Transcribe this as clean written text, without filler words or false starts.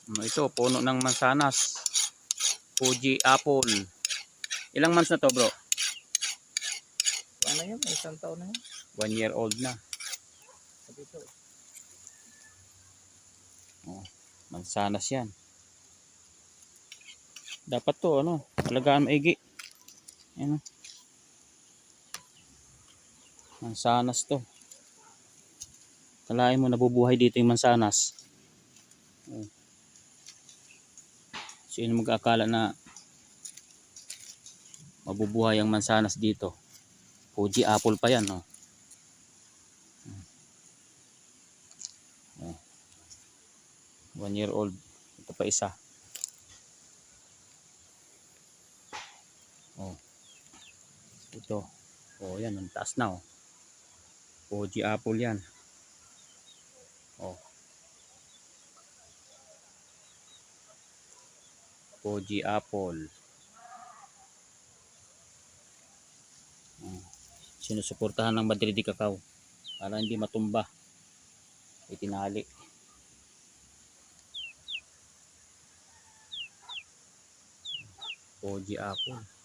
Ito, puno ng mansanas. Fuji apple. Ilang months na to, bro? Ano yun? Isang taon na yun. 1 year old na. Dito. Oh, mansanas yan. Dapat to, alagaan maigi. Ayan, mansanas to. Kalahin mo nabubuhay dito yung mansanas. Oh. Sino mag-aakala na mabubuhay ang mansanas dito? Fuji apple pa yan, oh. 1 year old. Ito pa isa. Oh. Ito. Oh, yan, ang taas na, oh. Fuji apple yan. Oh. Fuji apple. Sinusuportahan ng Madrid Cacao para hindi matumba. Itinali. Fuji apple.